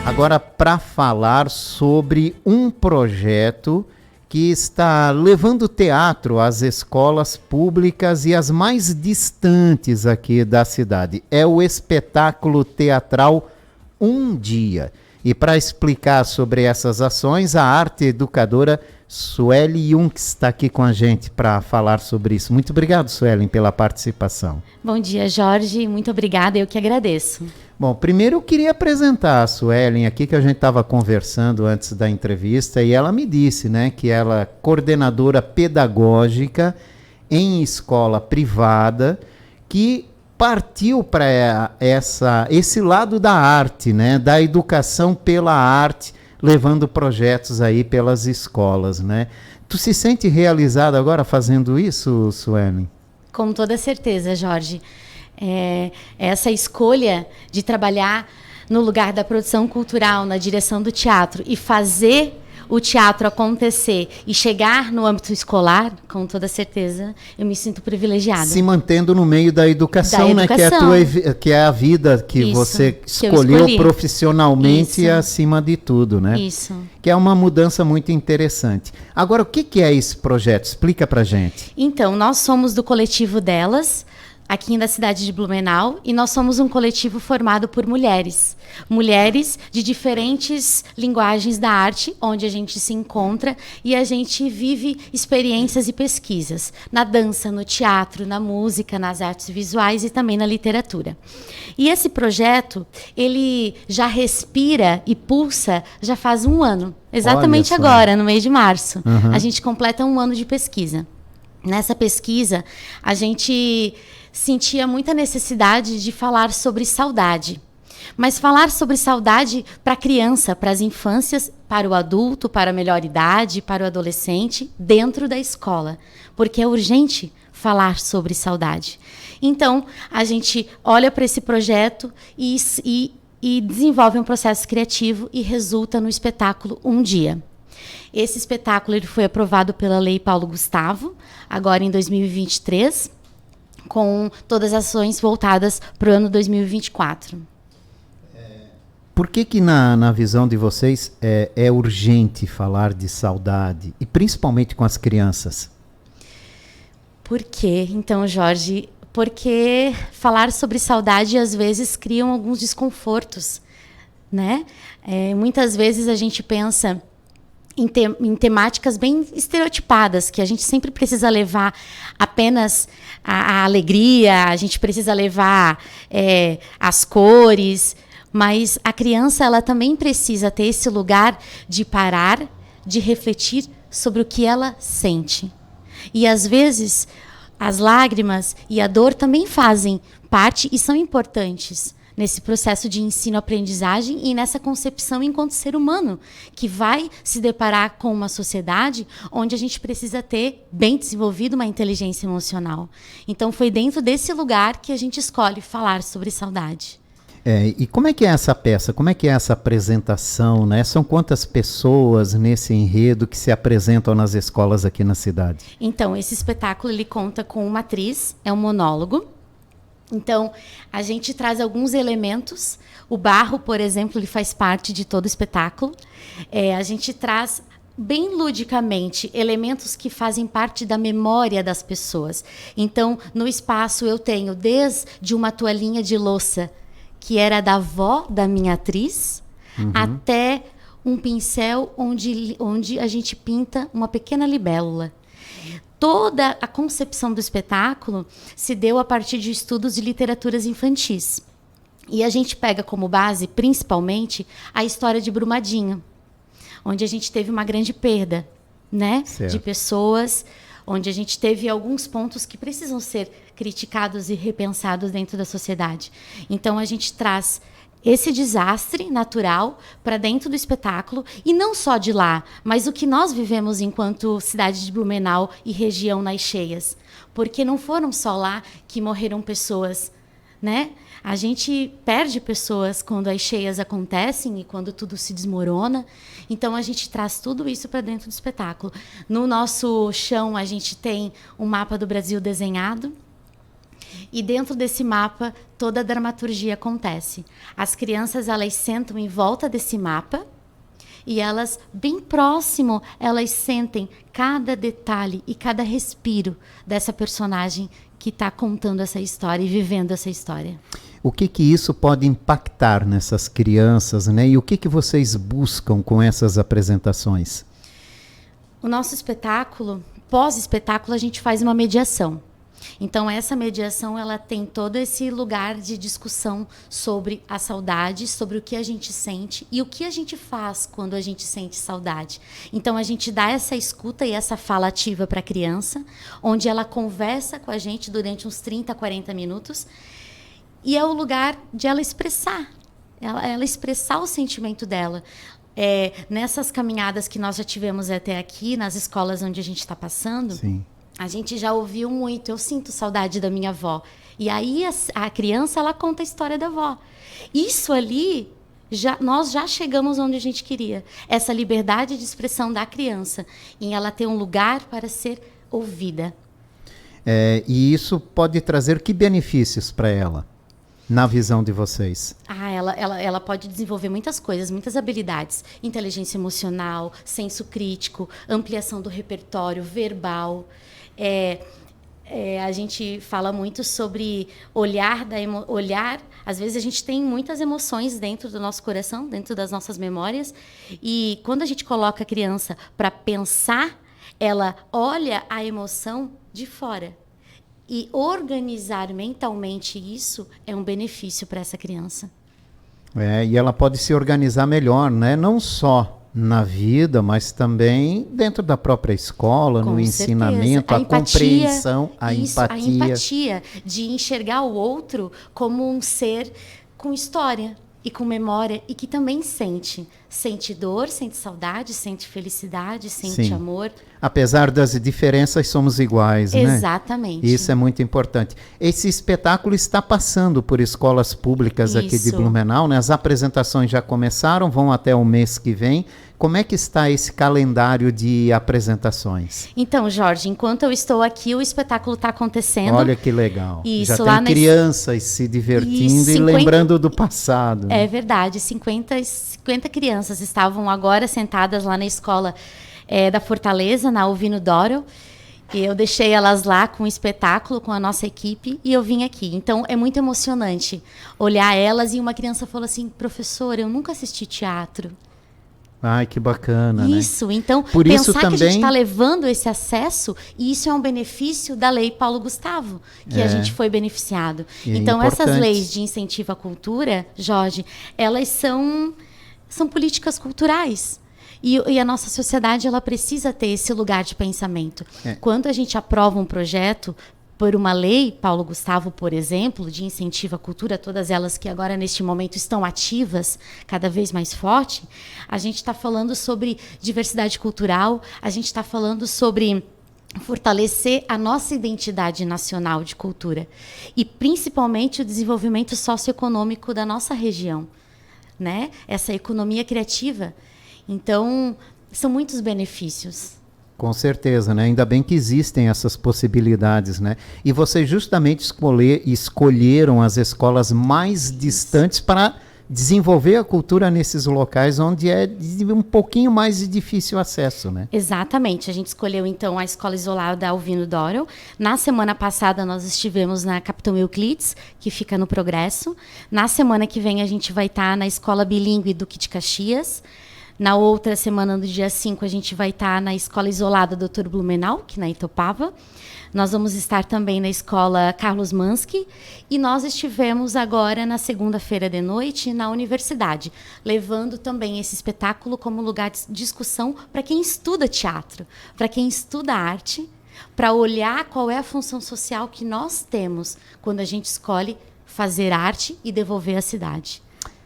Agora, para falar sobre um projeto que está levando teatro às escolas públicas e as mais distantes aqui da cidade. É o espetáculo teatral Um Dia. E para explicar sobre essas ações, a arte educadora Sueli Junks está aqui com a gente para falar sobre isso. Muito obrigado, Sueli, pela participação. Bom dia, Jorge. Muito obrigada. Eu que agradeço. Bom, primeiro eu queria apresentar a Suelen aqui, que a gente estava conversando antes da entrevista, e ela me disse, né, que ela é coordenadora pedagógica em escola privada, que partiu para esse lado da arte, né, da educação pela arte, levando projetos aí pelas escolas, né? Tu se sente realizada agora fazendo isso, Suelen? Com toda certeza, Jorge. Essa escolha de trabalhar no lugar da produção cultural, na direção do teatro e fazer o teatro acontecer e chegar no âmbito escolar, com toda certeza, eu me sinto privilegiada. Se mantendo no meio da educação, né? Que é a vida que isso, você escolheu profissionalmente acima de tudo, né? Isso. Que é uma mudança muito interessante. Agora, o que é esse projeto? Explica pra gente. Então, nós somos do coletivo Delas, aqui na cidade de Blumenau, e nós somos um coletivo formado por mulheres de diferentes linguagens da arte, onde a gente se encontra e a gente vive experiências e pesquisas na dança, no teatro, na música, nas artes visuais e também na literatura. E esse projeto, ele já respira e pulsa já faz um ano, exatamente agora, no mês de março. A gente completa um ano de pesquisa. Nessa pesquisa, a gente sentia muita necessidade de falar sobre saudade. Mas falar sobre saudade para a criança, para as infâncias, para o adulto, para a melhor idade, para o adolescente, dentro da escola. Porque é urgente falar sobre saudade. Então, a gente olha para esse projeto e desenvolve um processo criativo e resulta no espetáculo Um Dia. Esse espetáculo ele foi aprovado pela Lei Paulo Gustavo, agora em 2023, com todas as ações voltadas para o ano 2024. Por que na visão de vocês é urgente falar de saudade, e principalmente com as crianças? Por quê? Então, Jorge, porque falar sobre saudade às vezes criam alguns desconfortos, né? Muitas vezes a gente pensa em temáticas bem estereotipadas, que a gente sempre precisa levar apenas a alegria, a gente precisa levar as cores, mas a criança ela também precisa ter esse lugar de parar, de refletir sobre o que ela sente. E às vezes as lágrimas e a dor também fazem parte e são importantes nesse processo de ensino-aprendizagem e nessa concepção enquanto ser humano, que vai se deparar com uma sociedade onde a gente precisa ter bem desenvolvido uma inteligência emocional. Então, foi dentro desse lugar que a gente escolhe falar sobre saudade. E como é que é essa peça? Como é que é essa apresentação, né? São quantas pessoas nesse enredo que se apresentam nas escolas aqui na cidade? Então, esse espetáculo ele conta com uma atriz, é um monólogo. Então, a gente traz alguns elementos. O barro, por exemplo, ele faz parte de todo o espetáculo. A gente traz, bem ludicamente, elementos que fazem parte da memória das pessoas. Então, no espaço, eu tenho desde uma toalhinha de louça, que era da avó da minha atriz, até um pincel onde a gente pinta uma pequena libélula. Toda a concepção do espetáculo se deu a partir de estudos de literaturas infantis. E a gente pega como base, principalmente, a história de Brumadinho, onde a gente teve uma grande perda, né, de pessoas, onde a gente teve alguns pontos que precisam ser criticados e repensados dentro da sociedade. Então, a gente traz esse desastre natural para dentro do espetáculo, e não só de lá, mas o que nós vivemos enquanto cidade de Blumenau e região nas cheias. Porque não foram só lá que morreram pessoas, né? A gente perde pessoas quando as cheias acontecem e quando tudo se desmorona. Então, a gente traz tudo isso para dentro do espetáculo. No nosso chão, a gente tem um mapa do Brasil desenhado. E dentro desse mapa, toda a dramaturgia acontece. As crianças, elas sentam em volta desse mapa e elas, bem próximo, elas sentem cada detalhe e cada respiro dessa personagem que está contando essa história e vivendo essa história. O que isso pode impactar nessas crianças, né? E o que vocês buscam com essas apresentações? O nosso espetáculo, pós-espetáculo, a gente faz uma mediação. Então, essa mediação, ela tem todo esse lugar de discussão sobre a saudade, sobre o que a gente sente e o que a gente faz quando a gente sente saudade. Então, a gente dá essa escuta e essa fala ativa para a criança, onde ela conversa com a gente durante uns 30, 40 minutos, e é o lugar de ela expressar, ela expressar o sentimento dela. Nessas caminhadas que nós já tivemos até aqui, nas escolas onde a gente está passando, Sim. A gente já ouviu muito, eu sinto saudade da minha avó. E aí a criança, ela conta a história da avó. Isso ali, nós já chegamos onde a gente queria. Essa liberdade de expressão da criança, em ela ter um lugar para ser ouvida. E isso pode trazer que benefícios para ela, na visão de vocês? Ela pode desenvolver muitas coisas, muitas habilidades. Inteligência emocional, senso crítico, ampliação do repertório verbal. A gente fala muito sobre olhar. Às vezes a gente tem muitas emoções dentro do nosso coração, dentro das nossas memórias. E quando a gente coloca a criança para pensar, ela olha a emoção de fora. E organizar mentalmente isso é um benefício para essa criança. E ela pode se organizar melhor, né? Não só na vida, mas também dentro da própria escola, no ensinamento, a compreensão, a empatia. A empatia de enxergar o outro como um ser com história e com memória e que também sente. Sente dor, sente saudade, sente felicidade, sente amor. Apesar das diferenças, somos iguais, né? Exatamente. Isso é muito importante. Esse espetáculo está passando por escolas públicas aqui de Blumenau, né? As apresentações já começaram, vão até o mês que vem. Como é que está esse calendário de apresentações? Então, Jorge, enquanto eu estou aqui, o espetáculo está acontecendo. Olha que legal. Isso, já tem crianças se divertindo e lembrando do passado. É verdade, 50 crianças estavam agora sentadas lá na escola da Fortaleza, na Alvino Doro. Eu deixei elas lá com o espetáculo, com a nossa equipe, e eu vim aqui. Então, é muito emocionante olhar elas, e uma criança falou assim: professora, eu nunca assisti teatro. Ai, que bacana, isso, né? Então, por pensar isso que também... a gente está levando esse acesso, e isso é um benefício da Lei Paulo Gustavo, que a gente foi beneficiado. Então, essas leis de incentivo à cultura, Jorge, elas são políticas culturais. E a nossa sociedade, ela precisa ter esse lugar de pensamento. Quando a gente aprova um projeto por uma lei, Paulo Gustavo, por exemplo, de incentivo à cultura, todas elas que agora, neste momento, estão ativas, cada vez mais forte, a gente está falando sobre diversidade cultural, a gente está falando sobre fortalecer a nossa identidade nacional de cultura e, principalmente, o desenvolvimento socioeconômico da nossa região, né? Essa economia criativa. Então, são muitos benefícios. Com certeza, né? Ainda bem que existem essas possibilidades, né? E vocês justamente escolheram as escolas mais distantes para desenvolver a cultura nesses locais onde é de um pouquinho mais de difícil acesso, né? Exatamente. A gente escolheu, então, a Escola Isolada Alvino Doro. Na semana passada, nós estivemos na Capitão Euclides, que fica no Progresso. Na semana que vem, a gente vai estar na Escola Bilíngue Duque de Caxias. Na outra semana, no dia 5, a gente vai estar na Escola Isolada Dr. Blumenau, que na Itopava. Nós vamos estar também na Escola Carlos Mansky. E nós estivemos agora, na segunda-feira de noite, na universidade, levando também esse espetáculo como lugar de discussão para quem estuda teatro, para quem estuda arte, para olhar qual é a função social que nós temos quando a gente escolhe fazer arte e devolver à cidade.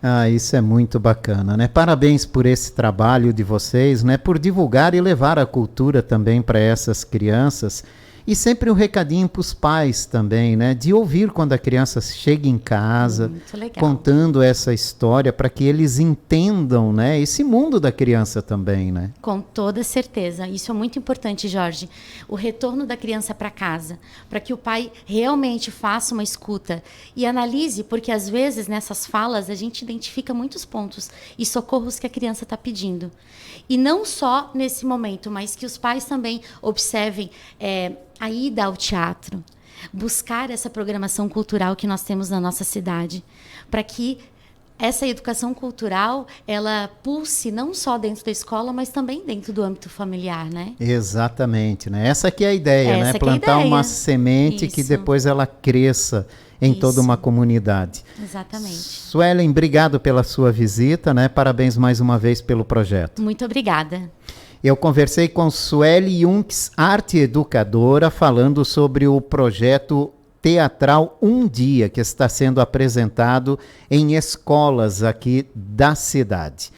Ah, isso é muito bacana, né? Parabéns por esse trabalho de vocês, né? Por divulgar e levar a cultura também para essas crianças. E sempre um recadinho para os pais também, né? De ouvir quando a criança chega em casa, Muito legal. contando essa história para que eles entendam, né? Esse mundo da criança também, né? Com toda certeza. Isso é muito importante, Jorge. O retorno da criança para casa, para que o pai realmente faça uma escuta e analise, porque às vezes nessas falas a gente identifica muitos pontos e socorros que a criança está pedindo. E não só nesse momento, mas que os pais também observem a ida ao teatro, buscar essa programação cultural que nós temos na nossa cidade, para que essa educação cultural, ela pulse não só dentro da escola, mas também dentro do âmbito familiar, né? Exatamente, né? Essa que é a ideia, né? Essa que é a Plantar ideia. uma semente que Isso. depois ela cresça em toda uma comunidade. Exatamente. Suelen, obrigado pela sua visita, né? Parabéns mais uma vez pelo projeto. Muito obrigada. Eu conversei com Sueli Junks, arte educadora, falando sobre o projeto teatral Um Dia, que está sendo apresentado em escolas aqui da cidade.